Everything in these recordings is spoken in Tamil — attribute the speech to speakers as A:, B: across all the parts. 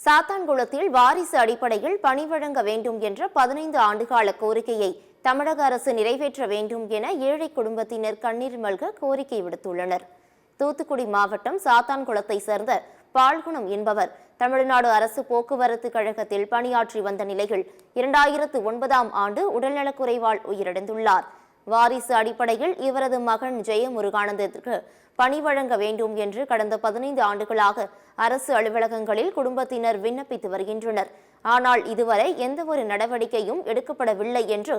A: சாத்தான்குளத்தில் வாரிசு அடிப்படையில் பணி வழங்க வேண்டும் என்ற 15 ஆண்டுகால கோரிக்கையை தமிழக அரசு நிறைவேற்ற வேண்டும் என ஏழை குடும்பத்தினர் கண்ணீர் மல்க கோரிக்கை விடுத்துள்ளனர். தூத்துக்குடி மாவட்டம் சாத்தான்குளத்தை சேர்ந்த பால்குணம் என்பவர் தமிழ்நாடு அரசு போக்குவரத்து கழகத்தில் பணியாற்றி வந்த நிலையில் 2009ஆம் ஆண்டு உடல்நலக்குறைவால் உயிரிழந்துள்ளார். வாரிசு அடிப்படையில் இவரது மகன் ஜெயமுருகானந்தத்திற்கு பணி வழங்க வேண்டும் என்று கடந்த 15 ஆண்டுகளாக அரசு அலுவலகங்களில் குடும்பத்தினர் விண்ணப்பித்து வருகின்றனர். ஆனால் இதுவரை எந்தவொரு நடவடிக்கையும் எடுக்கப்படவில்லை என்று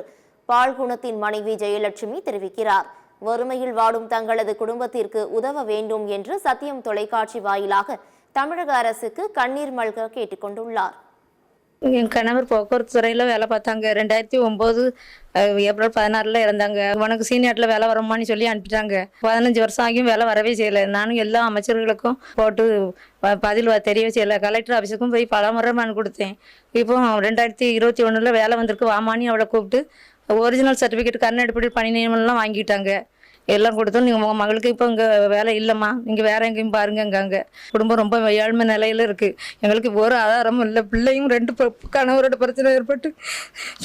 A: பால்குணத்தின் மனைவி ஜெயலட்சுமி தெரிவிக்கிறார். வறுமையில் வாடும் தங்களது குடும்பத்திற்கு உதவ வேண்டும் என்று சத்தியம் தொலைக்காட்சி வாயிலாக தமிழக அரசுக்கு கண்ணீர் மல்க கேட்டுக்கொண்டுள்ளார்.
B: என் கணவர் போக்குவரத்து துறையில் வேலை பார்த்தாங்க. 2009 ஏப்ரல் 16 இறந்தாங்க. உனக்கு சீனியரில் வேலை வரமான்னு சொல்லி அனுப்பிட்டாங்க. 15 வருஷம் ஆகியும் வேலை வரவே செய்யலை. நானும் எல்லா அமைச்சர்களுக்கும் போட்டு பதில் தெரியவே செய்யலை. கலெக்டர் ஆஃபீஸுக்கும் போய் பல முறை மனு கொடுத்தேன். இப்போ 2021 வேலை வந்திருக்கு வாமானி அவளை கூப்பிட்டு ஒரிஜினல் சர்டிஃபிகேட் கர்நாடகப்படி பணி நியமனம்லாம் வாங்கிட்டாங்க. எல்லாம் கொடுத்தோம். நீங்கள் உங்கள் மகளுக்கு இப்போ இங்கே வேலை இல்லைம்மா, நீங்கள் வேறு எங்கேயும் பாருங்கங்காங்க. குடும்பம் ரொம்ப ஏழ்மை நிலையில் இருக்குது. எங்களுக்கு ஒரு ஆதாரமும் இல்லை. பிள்ளையும் 2 கணவரோட பிரச்சனை ஏற்பட்டு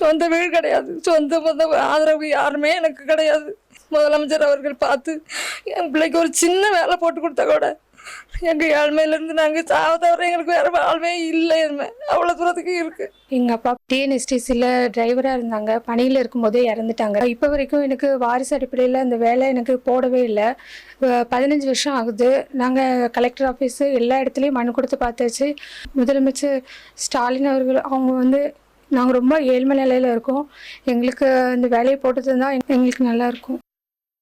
B: சொந்த வீடு கிடையாது, சொந்த ஆதரவு யாருமே எனக்கு கிடையாது. முதலமைச்சர் அவர்கள் பார்த்து என் பிள்ளைக்கு ஒரு சின்ன வேலை போட்டு கொடுத்தா கூட எங்கள் ஏழ்மையிலேருந்து நாங்கள் சாவதவரை எங்களுக்கு வேறு வாழ்வே இல்லை. அவ்வளோ தூரத்துக்கு இருக்குது.
C: எங்கள் அப்பா டிஎன்எஸ்டிசியில் டிரைவராக இருந்தாங்க. பணியில் இருக்கும்போதே இறந்துட்டாங்க. இப்போ வரைக்கும் எனக்கு வாரிசு அடிப்படையில் அந்த வேலை எனக்கு போடவே இல்லை. 15 வருஷம் ஆகுது. நாங்கள் கலெக்டர் ஆஃபீஸு எல்லா இடத்துலையும் மனு கொடுத்து பார்த்தாச்சு. முதலமைச்சர் ஸ்டாலின் அவர்கள் அவங்க நாங்கள் ரொம்ப ஏழ்மை நிலையில் இருக்கோம். எங்களுக்கு இந்த வேலையை போட்டு தான் எங்களுக்கு நல்லாயிருக்கும்.